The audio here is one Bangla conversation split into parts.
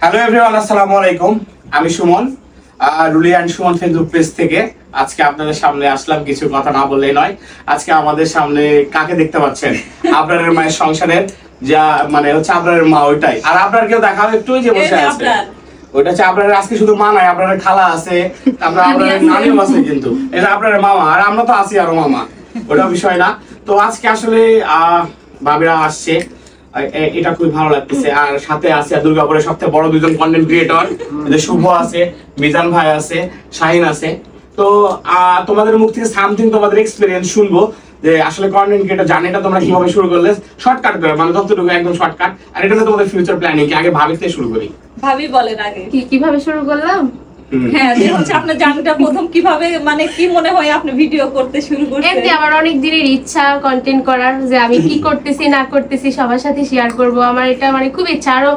হ্যালো এভরিওয়ান, আসসালামু আলাইকুম। আমি Suman, Rulli and Suman Facebook page থেকে আজকে আপনাদের সামনে আসলাম। কিছু কথা না বললেই নয়। আজকে আমাদের সামনে কাকে দেখতে পাচ্ছেন? আবরারের মায়ের সংসারের যা মানে হচ্ছে আবরারের মা, ওইটাই। আর আপনার কেউ দেখাও একটু, যে বসে আছে ওইটা হচ্ছে আবরারের। আজকে শুধু মা নয়, আপনার খালা আছে, তারপরে আপনার নানিও আছে, কিন্তু এটা আপনার মামা, আর আমরা তো আছি আরো মামা, ওটা বিষয় না। তো আজকে আসলে ভাবিরা আসছে, এটা খুবই ভালো লাগতেছে। আর সাথে আছে দুর্গাপুরের সবথেকে বড় দুজন কন্টেন্ট ক্রিয়েটর, শুভ আছে, মিজান ভাই আছে, শাহিন আছে। তো তোমাদের মুখ থেকে সামথিং তোমাদের এক্সপেরিয়েন্স শুনবো, যে আসলে কন্টেন্ট ক্রিয়েটর জার্নিটা তোমরা কিভাবে শুরু করলে, শর্টকাট করে, মানে যতটুকু একদম শর্টকাট। আর এটা তোমাদের ফিউচার প্ল্যানিং কি? আগে ভাবি থেকে শুরু করি। ভাবি বলেন আগে কিভাবে শুরু করলাম। হ্যাঁ, যে হচ্ছে আপনার জার্নিটা প্রথম কিভাবে, মানে কি মনে হয় আপনি ভিডিও করতে শুরু করতেন? এমনি আমার অনেক দিনের ইচ্ছা কন্টেন্ট করার, যে আমি কি করতেছি না করতেছি সবার সাথে শেয়ার করব। আমার এটা মানে খুব ইচ্ছা। আরো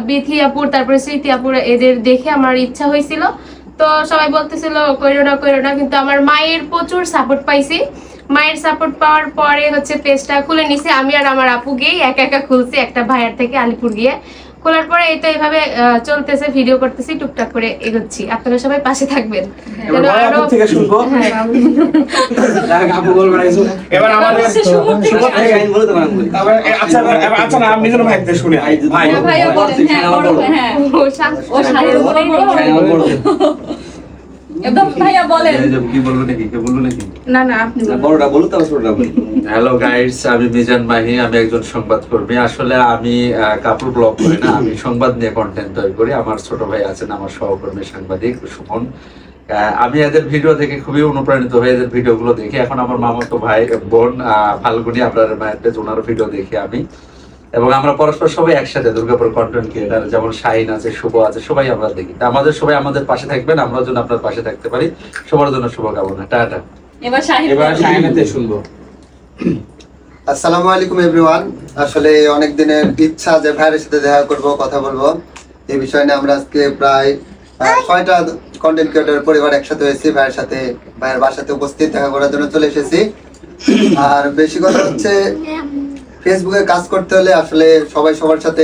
বিথি আপুর, তারপরে স্মৃতি আপুর, এদের দেখে আমার ইচ্ছা হয়েছিল। তো সবাই বলতেছিল কইরো না, কিন্তু আমার মায়ের প্রচুর সাপোর্ট পাইছি। মায়ের সাপোর্ট পাওয়ার পরে হচ্ছে পেজটা খুলে নিছি। আমি আর আমার আপু গিয়ে একা একা খুলছি, একটা ভাইয়ার থেকে আলিপুর গিয়ে। খোলার পরে এই তো এইভাবে চলতেছে, ভিডিও করতেছি, টুকটাক করে এগোচ্ছি। আপনারা সবাই পাশে থাকবেন। হ্যালো গাইস, আমি মিজান মাহি, আমি একজন সংবাদকর্মী। আসলে আমি কাপড় ব্লগ করি না, আমি সংবাদ নিয়ে কন্টেন্ট তৈরি করি। আমার ছোট ভাই আছেন, আমার সহকর্মী সাংবাদিক সুমন। আমি এদের ভিডিও দেখে খুবই অনুপ্রাণিত হয়ে এদের ভিডিওগুলো দেখি। এখন আমার মামাতো ভাই বোন ফাল্গুনি, আপনার মায়ের পেজ, ওনারও ভিডিও দেখি আমি। এবং আমরা পরস্পর সবাই একসাথে দুর্গাপুর কন্টেন্ট ক্রিয়েটার, যেমন শাহিন আছে, শুভ আছে, সবাই আমরা দেখি। আমাদের সবাই আমাদের পাশে থাকবেন, আমরা যেন আপনার পাশে থাকতে পারি। সবার জন্য শুভকামনা। টাটা। এবার শাহিনাতে শুনবো। আসসালামু আলাইকুম এভরিওয়ান। আসলে অনেক দিনের ইচ্ছা যে ভাইয়ের সাথে দেখা করব, কথা বলবো। এই বিষয় নিয়ে আমরা আজকে প্রায় 6টা কন্টেন্ট ক্রিয়েটর পরিবার একসাথে হয়েছি। ভাইয়ের সাথে, ভাইয়ের বাসাতে উপস্থিত দেখা করার জন্য চলে এসেছি। আর বেশি কথা হচ্ছে, ফেসবুকে কাজ করতে হলে আসলে সবাই সবার সাথে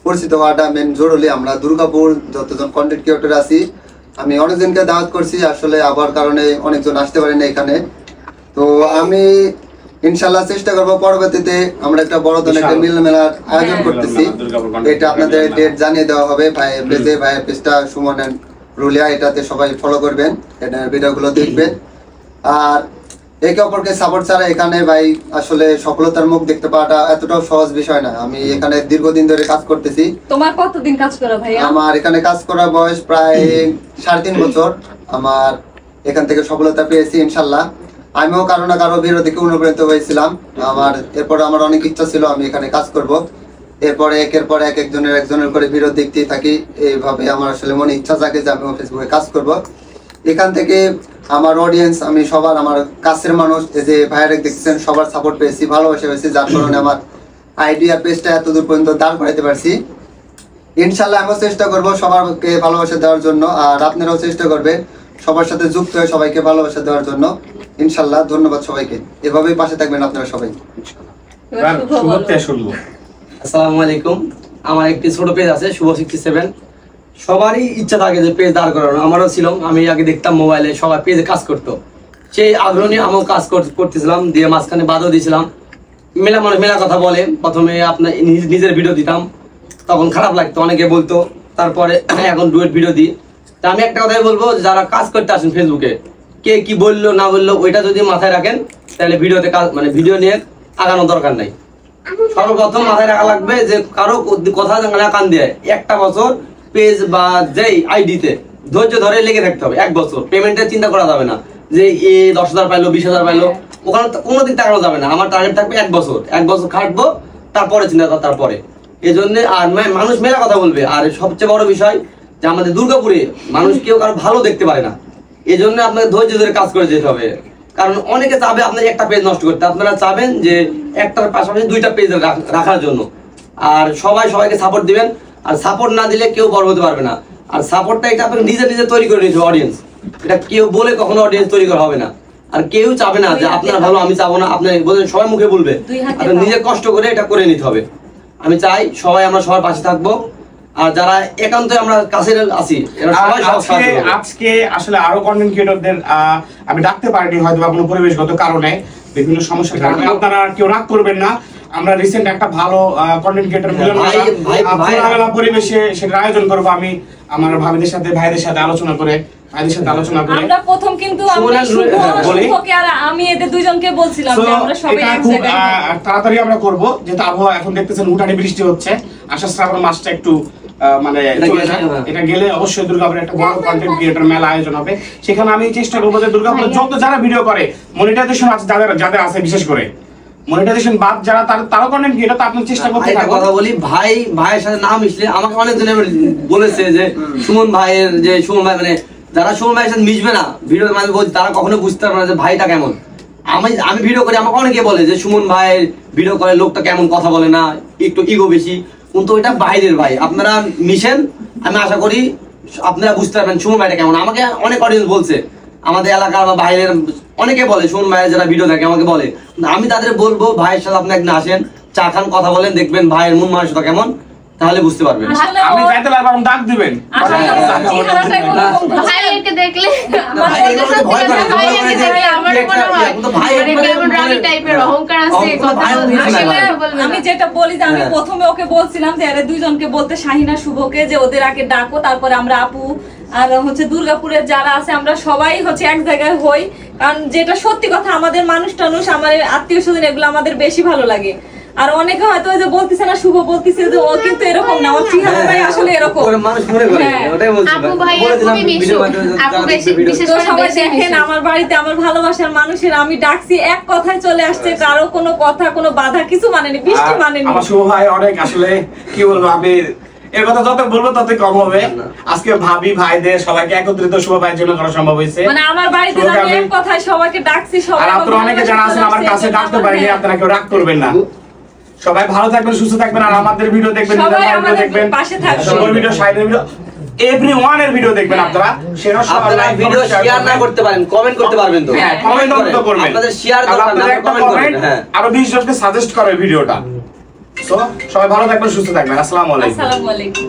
পরিচিত হওয়াটা মেন জরুরি। আমরা দুর্গাপুর যতজন কন্টেন্ট ক্রিয়েটর আছি, আমি অনেকজনকে দাওয়াত করছি, আসলে আবার কারণে অনেকজন আসতে পারেনি এখানে। তো আমি ইনশাল্লাহ চেষ্টা করবো পরবর্তীতে আমরা একটা বড় ধরনের একটা মিলন মেলার আয়োজন করতেছি। এটা আপনাদের ডেট জানিয়ে দেওয়া হবে ভাইয়ের পেজে। ভাইয়ের পেজটা সুমন এন্ড রুলিয়া, এটাতে সবাই ফলো করবেন, এটা ভিডিওগুলো দেখবেন। আর একে অপরকে সাপোর্ট ছাড়া এখানে ভাই আসলে সফলতার মুখ দেখতে পাওয়াটা এতটাও সহজ বিষয় না। আমি এখানে দীর্ঘদিন ধরে কাজ করতেছি। তোমার কতদিন কাজ করা ভাই? আমার এখানে কাজ করার বয়স প্রায় 3.5 বছর। আমার এখান থেকে সফলতা পেয়েছি ইনশাল্লাহ। আমিও কারো না কারো ভিডিও দেখে অনুপ্রাণিত হয়েছিলাম। এরপরে আমার অনেক ইচ্ছা ছিল আমি এখানে কাজ করব। এরপরে একের পর একজনের করে ভিডিও দেখতেই থাকি। এইভাবে আমার আসলে মনে ইচ্ছা জাগে যে আমি ফেসবুকে কাজ করব। এখান থেকে আমার অডিয়েন্স, আমি সবার, আমার কাছের মানুষ, এই যে ভাইয়ারে দেখছেন, সবার সাপোর্ট পেয়েছি, ভালোবাসা পেয়েছি, যার কারণে আমার আইডিয়া পেজটা এতদূর পর্যন্ত দাঁড় করাইতে পারছি। ইনশাল্লাহ আমিও চেষ্টা করবো সবাইকে ভালোবাসা দেওয়ার জন্য, আর আপনারাও চেষ্টা করবেন সবার সাথে যুক্ত হয়ে সবাইকে ভালোবাসা দেওয়ার জন্য। ইনশাল্লাহ। ধন্যবাদ সবাইকে, এভাবেই পাশে থাকবেন আপনারা সবাই। আসসালামু আলাইকুম। আমার একটি ছোট পেজ আছে, শুভ 67। সবারই ইচ্ছা থাকে যে পেজ দাঁড় করানো, আমারও ছিল। আমি আগে দেখতাম মোবাইলে সবাই পেজে কাজ করতো, সেই আগ্রহ নিয়ে আমিও কাজ করতেছিলাম। দিয়ে মাঝখানে বাদও দিয়েছিলাম। মেলা কথা বলে, প্রথমে আপনার নিজের ভিডিও দিতাম, তখন খারাপ লাগতো, অনেকে বলতো। তারপরে এখন ডুয়েট ভিডিও দিই। তা আমি একটা কথাই বলবো, যারা কাজ করতে আসেন ফেসবুকে, কে কি বললো না বললো ওইটা যদি মাথায় রাখেন, তাহলে ভিডিওতে কাজ, মানে ভিডিও নিয়ে আগানোর দরকার নাই। সর্বপ্রথম মাথায় রাখা লাগবে যে কারো কথা না কান দিয়ে 1টা বছর পেজ বা যেই আইডিতে ধৈর্য ধরে লেগে থাকতে হবে। 1 বছর পেমেন্টের চিন্তা করা যাবে না, যে 10,000 পাইলো, 20,000 পাইলো, ওখানে কোনো দিক তাকানো যাবে না। আমার টার্গেট থাকবে 1 বছর। 1 বছর খাটবো, তারপরে চিন্তা করা। তারপরে এই জন্য আর মানুষ মেলা কথা বলবে। আর সবচেয়ে বড় বিষয় যে আমাদের দুর্গাপুরে মানুষ কেউ কারো ভালো দেখতে পারে না। এই জন্য আপনাকে ধৈর্য ধরে কাজ করে যেতে হবে। কারণ অনেকে চাবে আপনার একটা পেজ নষ্ট করতে, আপনারা চাবেন যে একটার পাশাপাশি 2টা পেজ রাখার জন্য। আর সবাইকে সাপোর্ট দিবেন। আর সাপোর্ট না দিলে কেউ বড় হতে পারবে না। আর সাপোর্টটা এটা আপনাকে নিজে তৈরি করে নিতে হবে। অডিয়েন্স এটা কেউ বলে কখনো অডিয়েন্স তৈরি করা হবে না। আর কেউ চাবে না যে আপনার ভালো আমি চাবো না, আপনি বলেন সবাই মুখে বলবে। আপনার নিজে কষ্ট করে এটা করে নিতে হবে। আমি চাই সবাই আমরা সবার পাশে থাকবো। আর যারা একান্ত আমরা কাছে আছি এরা সবাই সব সাহায্য করবে। আজকে আসলে আরো কন্টেন্ট ক্রিয়েটরদের আমি ডাকতে পারিনি হয়তো বা কোনো পরিবেশগত কারণে, বিভিন্ন সমস্যার কারণে। আপনারা কেউ রাগ করবেন না, আমরা রিসেন্ট একটা ভালো কন্টেন্ট ক্রিয়েটর মিলন খোলামেলা পরিবেশে সেটার আয়োজন করবো। আমি আমার ভাবিদের সাথে ভাইদের সাথে আলোচনা করে আমরা প্রথম কিন্তু আমরা শুভকে আর আমি এদের দুইজনকে বলছিলাম যে আমরা সবাই এক জায়গায় তাড়াতাড়ি আমরা করব, যেহেতু আবহাওয়া এখন দেখতেছেন হুটানি বৃষ্টি হচ্ছে, আষাঢ় শ্রাবণ মাসটা একটু মানে এটা গেলে অবশ্যই দুর্গাপুরে একটা বড় কন্টেন্ট ক্রিয়েটর মেলা আয়োজন হবে। সেখানে আমি চেষ্টা করবো যে দুর্গাপুরে যত যারা ভিডিও করে মনিটাইজেশন আছে যাদের আছে, বিশেষ করে মনিটাইজেশন বাদ যারা তারা কন্টেন্ট ক্রিয়েটর, আপনার চেষ্টা করতে একটা কথা বলি, ভাইয়ের সাথে না মিশলে আমাকে অনেকজনে বলেছে যে সুমন ভাই মানে যারা সুমন ভাইয়ের সাথে মিশবে না ভিডিওর মাঝে বলছি তারা কখনো বুঝতে পারবে না যে ভাইটা কেমন। আমি ভিডিও করি, আমাকে অনেকে বলে যে সুমন ভাইয়ের ভিডিও করে লোকটা কেমন, কথা বলে না, একটু ইগো বেশি, কিন্তু ওইটা বাইরের ভাই। আপনারা মিশেন, আমি আশা করি আপনারা বুঝতে পারবেন সুমন ভাইটা কেমন। আমাকে অনেক অডিয়েন্স বলছে, আমাদের এলাকার বা বাইরের অনেকে বলে, সুমন ভাইয়ের যারা ভিডিও দেখে আমাকে বলে, আমি তাদের বলবো ভাইয়ের সাথে আপনি একদিন আসেন, চা খান, কথা বলেন, দেখবেন ভাইয়ের মন মানসিকতা কেমন, তাহলে বুঝতে পারবেন। আপনি যাইতে লাগবে, আমি ডাক দিবেন ভাইকে দেখলে আমি যেটা বলি যে আমি প্রথমে ওকে বলছিলাম যে আরে দুইজনকে বলতে, শাহিনা শুভকে, যে ওদের আগে ডাকো, তারপরে আমরা আপু আর হচ্ছে দুর্গাপুরের যারা আছে আমরা সবাই হচ্ছে এক জায়গায় হই। কারণ যেটা সত্যি কথা, আমাদের মানুষ টানুষ, আমার আত্মীয় স্বজন, এগুলো আমাদের বেশি ভালো লাগে। আর অনেকে হয়তো যে বলতেছে না, শুভ বলতেছে যে ও কিন্তু এরকম না, ওর চেহারাটাই আসলে এরকম। সবাই দেখেন আমার বাড়িতে আমার ভালোবাসার মানুষের আমি ডাকছি, এক কথায় চলে আসছে, কারো কোনো কথা কোনো বাধা কিছু মানেনি, বৃষ্টি মানেনি। আমার শুভ ভাই অনেক আসলে কি বলবো, আমি এর কথা যত বলবো তত কম হবে। আজকে ভাবি ভাইদের সবাইকে একত্রিত শুভ ভাইয়ের জন্য করা সম্ভব হয়েছে। মানে আমার বাড়িতে আমি এক কথায় সবাইকে ডাকছি, সবাই। আর আপনারা অনেকে জানা আছেন আমার কাছে ডাকতে পারিনি, আপনারা কেউ রাগ করবেন না। সবাই ভালো থাকবেন, সুস্থ থাকবেন, আর আমাদের ভিডিও দেখবেন, পাশে থাকবেন, সবার ভিডিও, সাইডের ভিডিও, এভরিওয়ান এর ভিডিও দেখবেন আপনারা। সেটা সবাই লাইক ভিডিও শেয়ার না করতে পারেন, কমেন্ট করতে পারবেন তো। হ্যাঁ, কমেন্ট তো করবেন। আপনাদের শেয়ার দরকার না, কমেন্ট করবেন। হ্যাঁ, আরো 20 জনকে সাজেস্ট করবে ভিডিওটা। সো সবাই ভালো থাকবেন, সুস্থ থাকবেন। আসসালামু আলাইকুম। আসসালামু আলাইকুম।